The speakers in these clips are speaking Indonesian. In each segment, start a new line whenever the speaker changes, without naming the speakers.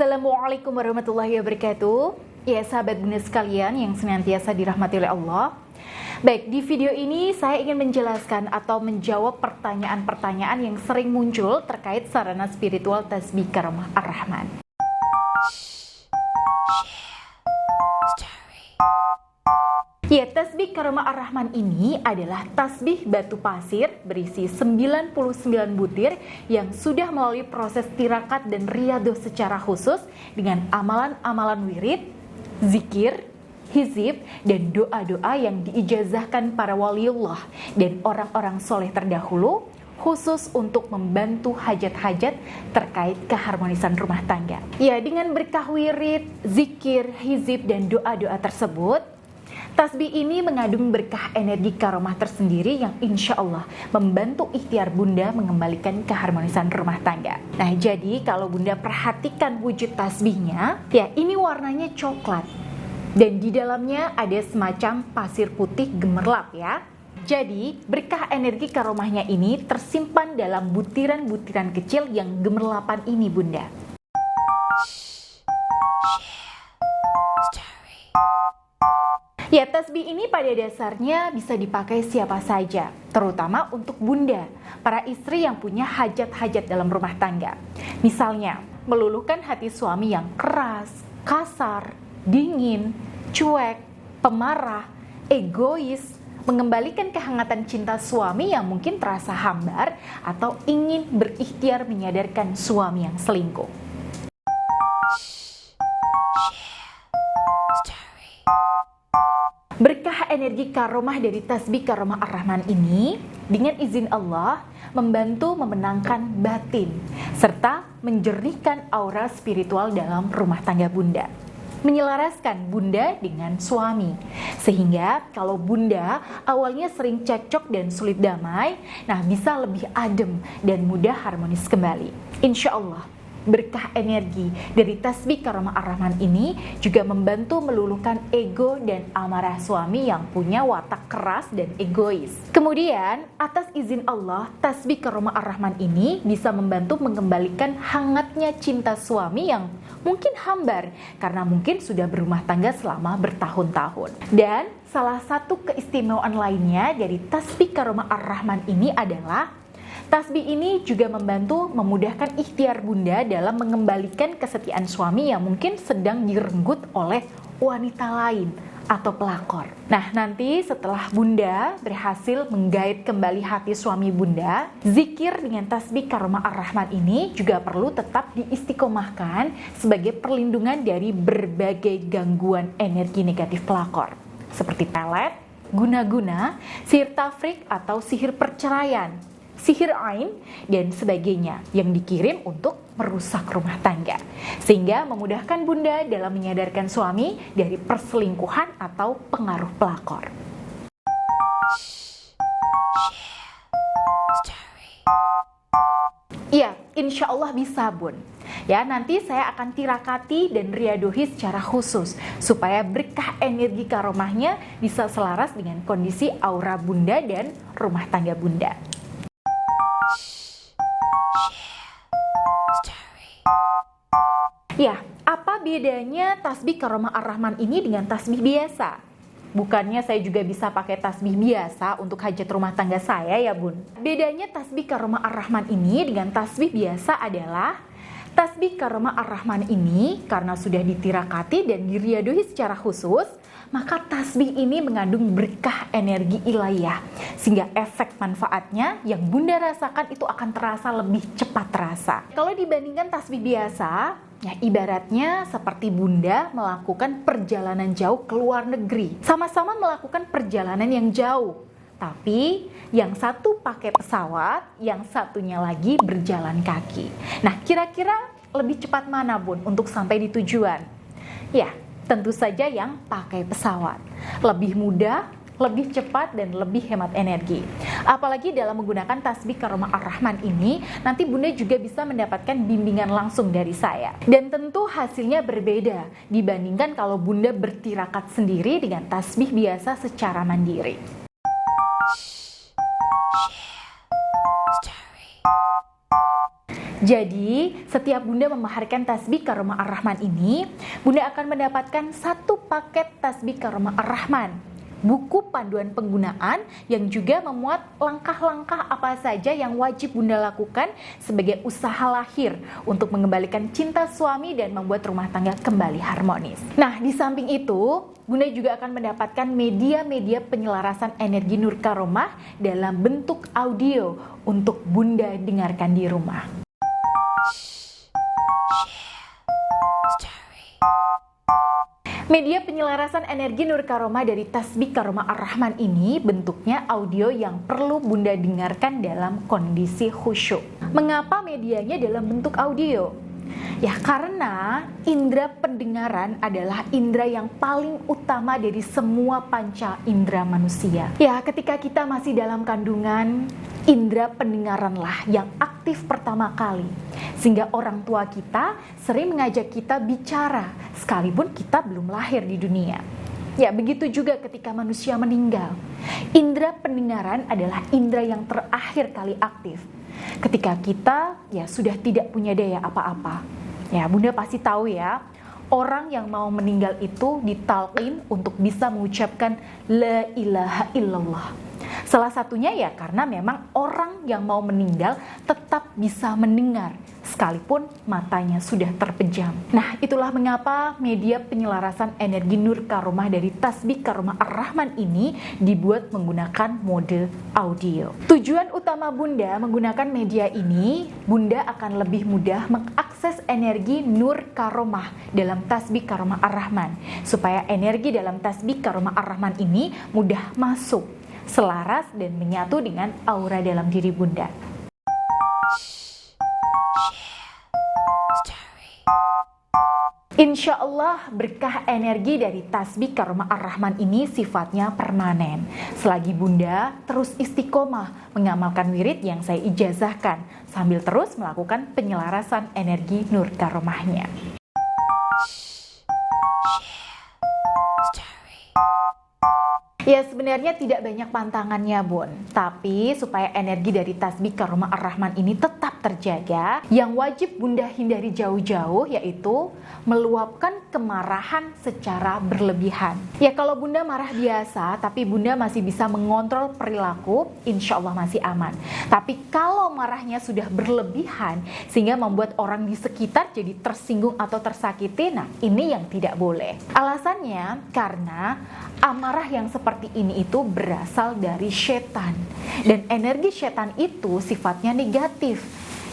Assalamualaikum warahmatullahi wabarakatuh. Ya sahabat Bunda sekalian yang senantiasa dirahmati oleh Allah. Baik, di video ini saya ingin menjelaskan atau menjawab pertanyaan-pertanyaan yang sering muncul terkait sarana spiritual tasbih Karomah Ar-Rahman. Ya, tasbih Karomah Ar-Rahman ini adalah tasbih batu pasir berisi 99 butir yang sudah melalui proses tirakat dan riyadoh secara khusus dengan amalan-amalan wirid, zikir, hizib, dan doa-doa yang diijazahkan para waliullah dan orang-orang soleh terdahulu khusus untuk membantu hajat-hajat terkait keharmonisan rumah tangga. Ya, dengan berkah wirid, zikir, hizib, dan doa-doa tersebut, tasbih ini mengandung berkah energi karomah tersendiri yang insya Allah membantu ikhtiar Bunda mengembalikan keharmonisan rumah tangga. Nah, jadi kalau Bunda perhatikan wujud tasbihnya, ya ini warnanya coklat. Dan di dalamnya ada semacam pasir putih gemerlap ya. Jadi, berkah energi karomahnya ini tersimpan dalam butiran-butiran kecil yang gemerlapan ini Bunda. Ya, tasbih ini pada dasarnya bisa dipakai siapa saja, terutama untuk Bunda, para istri yang punya hajat-hajat dalam rumah tangga. Misalnya, meluluhkan hati suami yang keras, kasar, dingin, cuek, pemarah, egois, mengembalikan kehangatan cinta suami yang mungkin terasa hambar atau ingin berikhtiar menyadarkan suami yang selingkuh. Berkah energi karomah dari tasbih Karomah Ar-Rahman ini dengan izin Allah membantu memenangkan batin serta menjernihkan aura spiritual dalam rumah tangga Bunda. Menyelaraskan Bunda dengan suami. Sehingga kalau Bunda awalnya sering cekcok dan sulit damai, nah bisa lebih adem dan mudah harmonis kembali. Insya Allah, berkah energi dari tasbih Karomah Ar-Rahman ini juga membantu meluluhkan ego dan amarah suami yang punya watak keras dan egois. Kemudian, atas izin Allah, tasbih Karomah Ar-Rahman ini bisa membantu mengembalikan hangatnya cinta suami yang mungkin hambar karena mungkin sudah berumah tangga selama bertahun-tahun. Dan salah satu keistimewaan lainnya dari tasbih Karomah Ar-Rahman ini adalah tasbih ini juga membantu memudahkan ikhtiar Bunda dalam mengembalikan kesetiaan suami yang mungkin sedang direnggut oleh wanita lain atau pelakor. Nah, nanti setelah Bunda berhasil menggait kembali hati suami Bunda, zikir dengan tasbih Karomah Ar-Rahman ini juga perlu tetap diistiqomahkan sebagai perlindungan dari berbagai gangguan energi negatif pelakor, seperti pelet, guna-guna, sihir tafrik atau sihir perceraian, sihir ain, dan sebagainya yang dikirim untuk merusak rumah tangga. Sehingga memudahkan Bunda dalam menyadarkan suami dari perselingkuhan atau pengaruh pelakor. Iya, insya Allah bisa Bun. Ya, nanti saya akan tirakati dan riadohi secara khusus supaya berkah energi karomahnya bisa selaras dengan kondisi aura Bunda dan rumah tangga Bunda. Ya, apa bedanya tasbih Karomah Ar-Rahman ini dengan tasbih biasa? Bukannya saya juga bisa pakai tasbih biasa untuk hajat rumah tangga saya ya Bun? Bedanya tasbih Karomah Ar-Rahman ini dengan tasbih biasa adalah tasbih Karomah Ar-Rahman ini karena sudah ditirakati dan diriadohi secara khusus, maka tasbih ini mengandung berkah energi ilahiyah sehingga efek manfaatnya yang Bunda rasakan itu akan terasa lebih cepat terasa. Kalau dibandingkan tasbih biasa, ya ibaratnya seperti Bunda melakukan perjalanan jauh ke luar negeri. Sama-sama melakukan perjalanan yang jauh, tapi yang satu pakai pesawat, yang satunya lagi berjalan kaki. Nah, kira-kira lebih cepat mana Bun untuk sampai di tujuan? Ya, tentu saja yang pakai pesawat. Lebih mudah, lebih cepat, dan lebih hemat energi. Apalagi dalam menggunakan tasbih Karomah Ar-Rahman ini, nanti Bunda juga bisa mendapatkan bimbingan langsung dari saya. Dan tentu hasilnya berbeda dibandingkan kalau Bunda bertirakat sendiri dengan tasbih biasa secara mandiri. Jadi, setiap Bunda memaharkan tasbih Karomah Ar-Rahman ini, Bunda akan mendapatkan satu paket tasbih Karomah Ar-Rahman, buku panduan penggunaan yang juga memuat langkah-langkah apa saja yang wajib Bunda lakukan sebagai usaha lahir untuk mengembalikan cinta suami dan membuat rumah tangga kembali harmonis. Nah, di samping itu, Bunda juga akan mendapatkan media-media penyelarasan energi Nur Karomah dalam bentuk audio untuk Bunda dengarkan di rumah. Media penyelarasan energi Nur Karomah dari tasbih Karomah Ar-Rahman ini bentuknya audio yang perlu Bunda dengarkan dalam kondisi khusyuk. Mengapa medianya dalam bentuk audio? Ya karena indera pendengaran adalah indera yang paling utama dari semua panca indera manusia. Ya ketika kita masih dalam kandungan, indera pendengaranlah yang aktif pertama kali. Sehingga orang tua kita sering mengajak kita bicara sekalipun kita belum lahir di dunia. Ya begitu juga ketika manusia meninggal. Indera pendengaran adalah indera yang terakhir kali aktif. Ketika kita ya sudah tidak punya daya apa-apa. Ya Bunda pasti tahu ya, orang yang mau meninggal itu ditalqin untuk bisa mengucapkan la ilaha illallah. Salah satunya ya karena memang orang yang mau meninggal tetap bisa mendengar sekalipun matanya sudah terpejam. Nah, itulah mengapa media penyelarasan energi Nur Karomah dari tasbih Karomah Ar-Rahman ini dibuat menggunakan mode audio. Tujuan utama Bunda menggunakan media ini, Bunda akan lebih mudah mengakses energi Nur Karomah dalam tasbih Karomah Ar-Rahman, supaya energi dalam tasbih Karomah Ar-Rahman ini mudah masuk, selaras dan menyatu dengan aura dalam diri Bunda. Insya Allah berkah energi dari tasbih Karomah Ar-Rahman ini sifatnya permanen. Selagi Bunda terus istiqomah mengamalkan wirid yang saya ijazahkan, sambil terus melakukan penyelarasan energi Nur Karomahnya. Ya sebenarnya tidak banyak pantangannya Bun, tapi supaya energi dari tasbih Karomah Ar-Rahman ini tetap terjaga, yang wajib Bunda hindari jauh-jauh yaitu meluapkan kemarahan secara berlebihan. Ya kalau Bunda marah biasa, tapi Bunda masih bisa mengontrol perilaku, insya Allah masih aman. Tapi kalau marahnya sudah berlebihan, sehingga membuat orang di sekitar jadi tersinggung atau tersakiti, nah ini yang tidak boleh. Alasannya karena amarah yang seperti ini itu berasal dari setan. Dan energi setan itu sifatnya negatif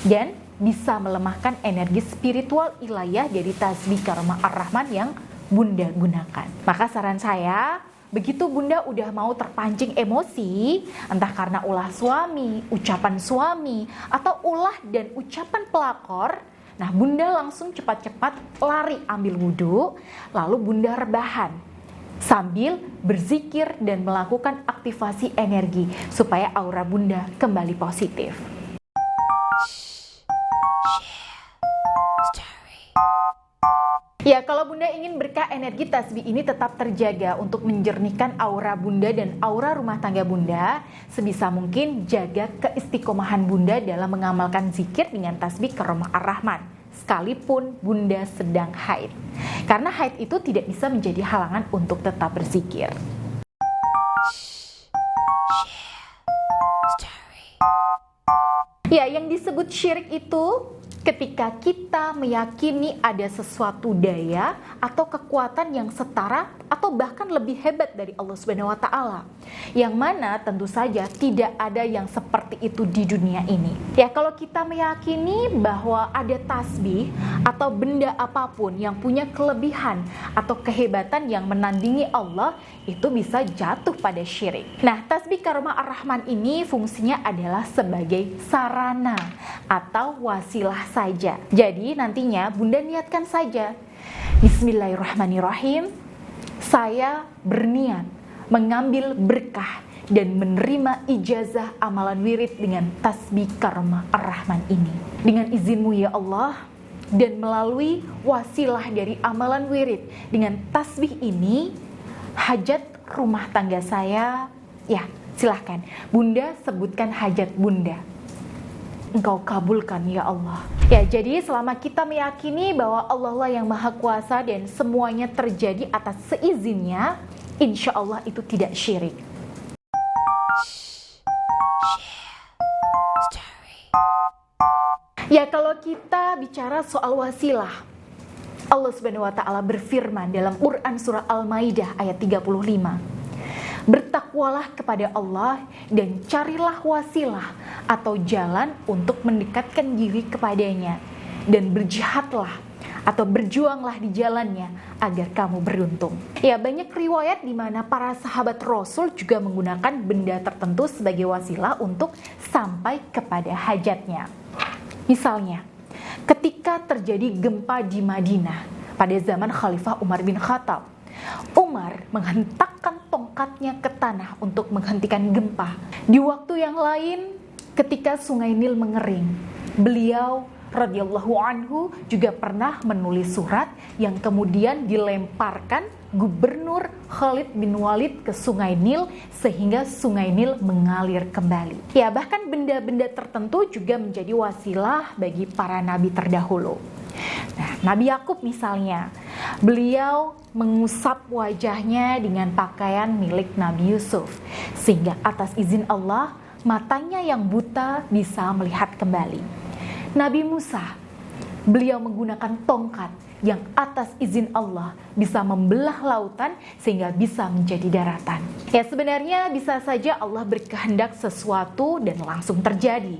dan bisa melemahkan energi spiritual ilayah dari tasbih Karomah Ar-Rahman yang Bunda gunakan. Maka saran saya, begitu Bunda udah mau terpancing emosi, entah karena ulah suami, ucapan suami, atau ulah dan ucapan pelakor, nah Bunda langsung cepat-cepat lari ambil wudhu, lalu Bunda rebahan sambil berzikir dan melakukan aktivasi energi supaya aura Bunda kembali positif. Ya, kalau Bunda ingin berkah energi tasbih ini tetap terjaga untuk menjernihkan aura Bunda dan aura rumah tangga Bunda, sebisa mungkin jaga keistiqomahan Bunda dalam mengamalkan zikir dengan tasbih Karomah Ar-Rahman, sekalipun Bunda sedang haid. Karena haid itu tidak bisa menjadi halangan untuk tetap berzikir. Ya, yang disebut syirik itu ketika kita meyakini ada sesuatu daya atau kekuatan yang setara atau bahkan lebih hebat dari Allah Subhanahu wa taala. Yang mana tentu saja tidak ada yang seperti itu di dunia ini. Ya, kalau kita meyakini bahwa ada tasbih atau benda apapun yang punya kelebihan atau kehebatan yang menandingi Allah, itu bisa jatuh pada syirik. Nah, tasbih Karomah Ar-Rahman ini fungsinya adalah sebagai sarana atau wasilah saja. Jadi nantinya Bunda niatkan saja, Bismillahirrahmanirrahim, saya berniat mengambil berkah dan menerima ijazah amalan wirid dengan tasbih Karomah Ar-Rahman ini. Dengan izinmu ya Allah, dan melalui wasilah dari amalan wirid dengan tasbih ini, hajat rumah tangga saya, ya silahkan Bunda sebutkan hajat Bunda. Engkau kabulkan ya Allah. Ya, jadi selama kita meyakini bahwa Allah lah yang maha kuasa dan semuanya terjadi atas seizinnya, insya Allah itu tidak syirik. Ya, kalau kita bicara soal wasilah, Allah Subhanahu wa taala berfirman dalam Quran surah Al-Maidah ayat 35. Bertakwalah kepada Allah dan carilah wasilah atau jalan untuk mendekatkan diri kepadanya, dan berjihadlah atau berjuanglah di jalannya agar kamu beruntung. Ya, banyak riwayat di mana para sahabat Rasul juga menggunakan benda tertentu sebagai wasilah untuk sampai kepada hajatnya. Misalnya, ketika terjadi gempa di Madinah pada zaman Khalifah Umar bin Khattab, Umar menghentakkan tongkatnya ke tanah untuk menghentikan gempa. Di waktu yang lain, ketika Sungai Nil mengering, beliau radhiyallahu anhu juga pernah menulis surat yang kemudian dilemparkan Gubernur Khalid bin Walid ke Sungai Nil sehingga Sungai Nil mengalir kembali. Ya, bahkan benda-benda tertentu juga menjadi wasilah bagi para nabi terdahulu. Nah, Nabi Yakub misalnya, beliau mengusap wajahnya dengan pakaian milik Nabi Yusuf sehingga atas izin Allah matanya yang buta bisa melihat kembali. Nabi Musa, beliau menggunakan tongkat yang atas izin Allah bisa membelah lautan sehingga bisa menjadi daratan. Ya, sebenarnya bisa saja Allah berkehendak sesuatu dan langsung terjadi.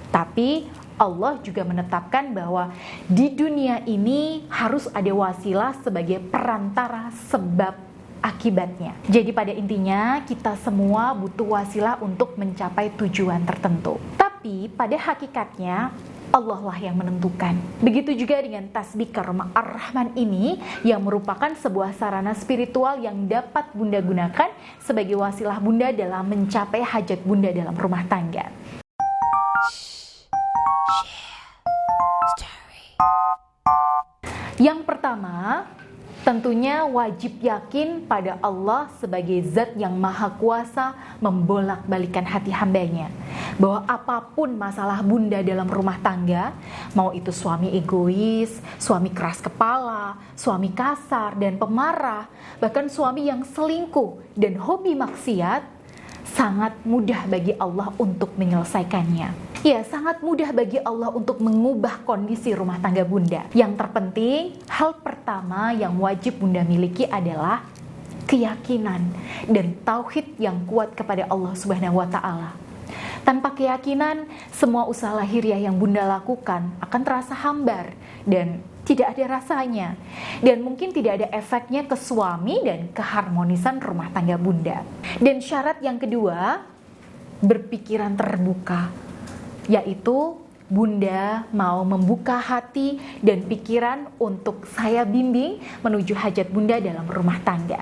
Tapi Allah juga menetapkan bahwa di dunia ini harus ada wasilah sebagai perantara sebab akibatnya. Jadi pada intinya kita semua butuh wasilah untuk mencapai tujuan tertentu. Tapi pada hakikatnya Allah lah yang menentukan. Begitu juga dengan tasbih Karomah Ar-Rahman ini yang merupakan sebuah sarana spiritual yang dapat Bunda gunakan sebagai wasilah Bunda dalam mencapai hajat Bunda dalam rumah tangga. Yang pertama, tentunya wajib yakin pada Allah sebagai zat yang maha kuasa membolak-balikan hati hambanya. Bahwa apapun masalah Bunda dalam rumah tangga, mau itu suami egois, suami keras kepala, suami kasar dan pemarah, bahkan suami yang selingkuh dan hobi maksiat, sangat mudah bagi Allah untuk menyelesaikannya. Ya, sangat mudah bagi Allah untuk mengubah kondisi rumah tangga Bunda. Yang terpenting, hal pertama yang wajib Bunda miliki adalah keyakinan dan tauhid yang kuat kepada Allah Subhanahu wa taala. Tanpa keyakinan, semua usaha lahiriah yang Bunda lakukan akan terasa hambar dan tidak ada rasanya. Dan mungkin tidak ada efeknya ke suami dan keharmonisan rumah tangga Bunda. Dan syarat yang kedua, berpikiran terbuka, yaitu Bunda mau membuka hati dan pikiran untuk saya bimbing menuju hajat Bunda dalam rumah tangga.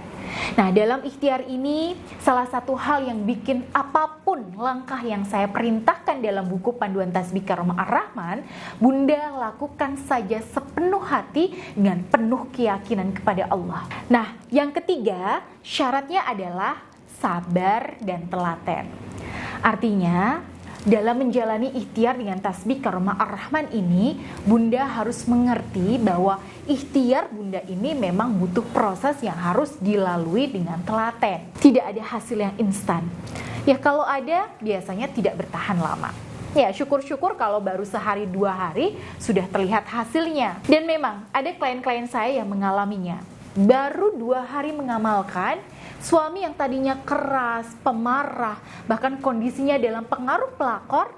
Nah, dalam ikhtiar ini, salah satu hal yang bikin apapun langkah yang saya perintahkan dalam buku Panduan Tasbih Karomah Ar-Rahman, Bunda lakukan saja sepenuh hati dengan penuh keyakinan kepada Allah. Nah, yang ketiga, syaratnya adalah sabar dan telaten. Artinya, dalam menjalani ikhtiar dengan tasbih Karomah Ar-Rahman ini, Bunda harus mengerti bahwa ikhtiar Bunda ini memang butuh proses yang harus dilalui dengan telaten. Tidak ada hasil yang instan. Ya, kalau ada, biasanya tidak bertahan lama. Ya, syukur-syukur kalau baru sehari 2 hari sudah terlihat hasilnya. Dan memang ada klien-klien saya yang mengalaminya. Baru 2 hari mengamalkan, suami yang tadinya keras, pemarah, bahkan kondisinya dalam pengaruh pelakor,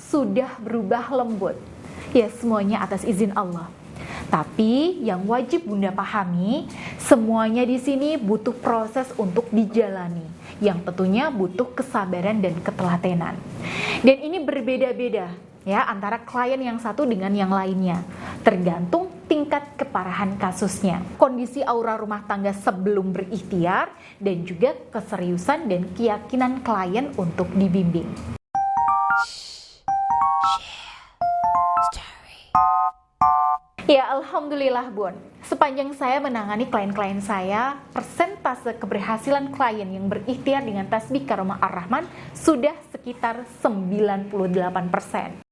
sudah berubah lembut. Ya, semuanya atas izin Allah. Tapi yang wajib Bunda pahami, semuanya di sini butuh proses untuk dijalani, yang tentunya butuh kesabaran dan ketelatenan. Dan ini berbeda-beda ya antara klien yang satu dengan yang lainnya, tergantung tingkat keparahan kasusnya, kondisi aura rumah tangga sebelum berikhtiar, dan juga keseriusan dan keyakinan klien untuk dibimbing. Ya, alhamdulillah Bun, sepanjang saya menangani klien-klien saya, persentase keberhasilan klien yang berikhtiar dengan tasbih Karomah Ar-Rahman sudah sekitar 98%.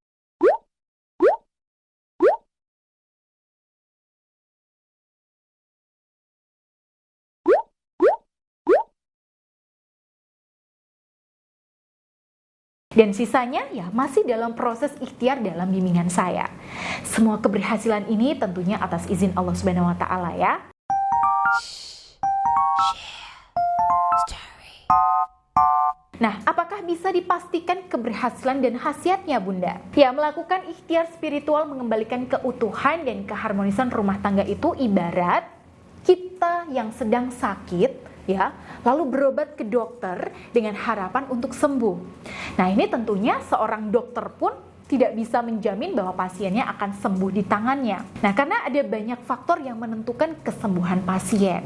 Dan sisanya ya masih dalam proses ikhtiar dalam bimbingan saya. Semua keberhasilan ini tentunya atas izin Allah Subhanahu wa taala ya. Nah, apakah bisa dipastikan keberhasilan dan khasiatnya, Bunda? Ya, melakukan ikhtiar spiritual mengembalikan keutuhan dan keharmonisan rumah tangga itu ibarat kita yang sedang sakit, ya, lalu berobat ke dokter dengan harapan untuk sembuh. Nah, ini tentunya seorang dokter pun tidak bisa menjamin bahwa pasiennya akan sembuh di tangannya. Nah, karena ada banyak faktor yang menentukan kesembuhan pasien.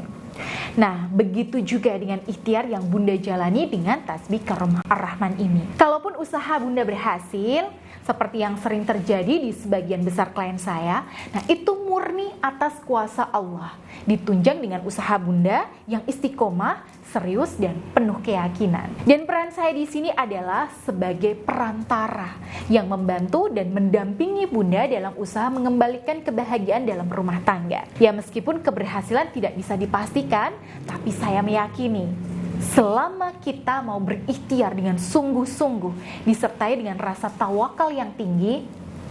Nah, begitu juga dengan ikhtiar yang Bunda jalani dengan tasbih Karomah Ar-Rahman ini. Kalaupun usaha Bunda berhasil, seperti yang sering terjadi di sebagian besar klien saya, nah itu murni atas kuasa Allah, ditunjang dengan usaha Bunda yang istiqomah, serius dan penuh keyakinan. Dan peran saya di sini adalah sebagai perantara yang membantu dan mendampingi Bunda dalam usaha mengembalikan kebahagiaan dalam rumah tangga. Ya, meskipun keberhasilan tidak bisa dipastikan, tapi saya meyakini selama kita mau berikhtiar dengan sungguh-sungguh disertai dengan rasa tawakal yang tinggi,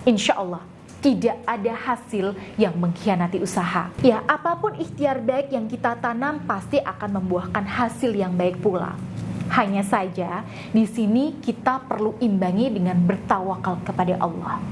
insya Allah tidak ada hasil yang mengkhianati usaha. Ya, apapun ikhtiar baik yang kita tanam pasti akan membuahkan hasil yang baik pula. Hanya saja di sini kita perlu imbangi dengan bertawakal kepada Allah.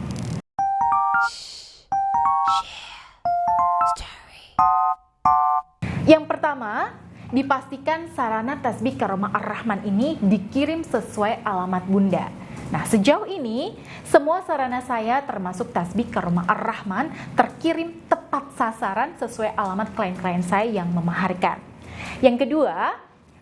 Yang pertama, dipastikan sarana tasbih Karomah Ar-Rahman ini dikirim sesuai alamat Bunda. Nah, sejauh ini semua sarana saya termasuk tasbih Karomah Ar-Rahman terkirim tepat sasaran sesuai alamat klien-klien saya yang memaharkan. Yang kedua,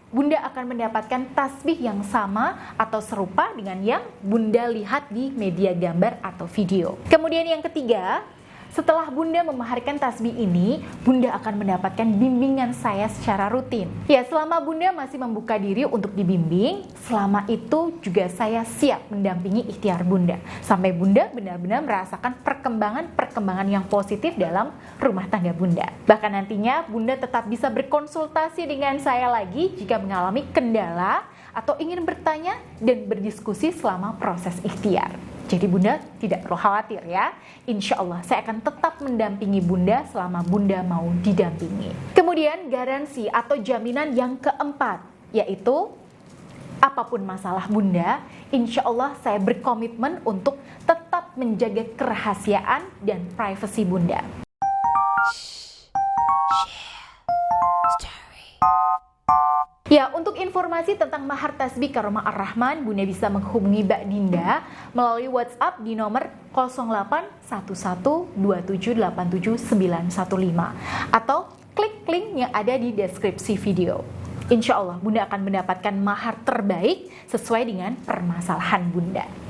Bunda akan mendapatkan tasbih yang sama atau serupa dengan yang Bunda lihat di media gambar atau video. Kemudian yang ketiga, setelah Bunda memaharkan tasbih ini, Bunda akan mendapatkan bimbingan saya secara rutin. Ya, selama Bunda masih membuka diri untuk dibimbing, selama itu juga saya siap mendampingi ikhtiar Bunda. Sampai Bunda benar-benar merasakan perkembangan yang positif dalam rumah tangga Bunda. Bahkan nantinya Bunda tetap bisa berkonsultasi dengan saya lagi jika mengalami kendala atau ingin bertanya dan berdiskusi selama proses ikhtiar. Jadi Bunda tidak perlu khawatir ya. Insya Allah saya akan tetap mendampingi Bunda selama Bunda mau didampingi. Kemudian garansi atau jaminan yang keempat, yaitu apapun masalah Bunda, insya Allah saya berkomitmen untuk tetap menjaga kerahasiaan dan privasi Bunda. Ya, untuk informasi tentang mahar tasbih Karomah Ar-Rahman, Bunda bisa menghubungi Mbak Dinda melalui WhatsApp di nomor 081127879915 atau klik link yang ada di deskripsi video. Insya Allah Bunda akan mendapatkan mahar terbaik sesuai dengan permasalahan Bunda.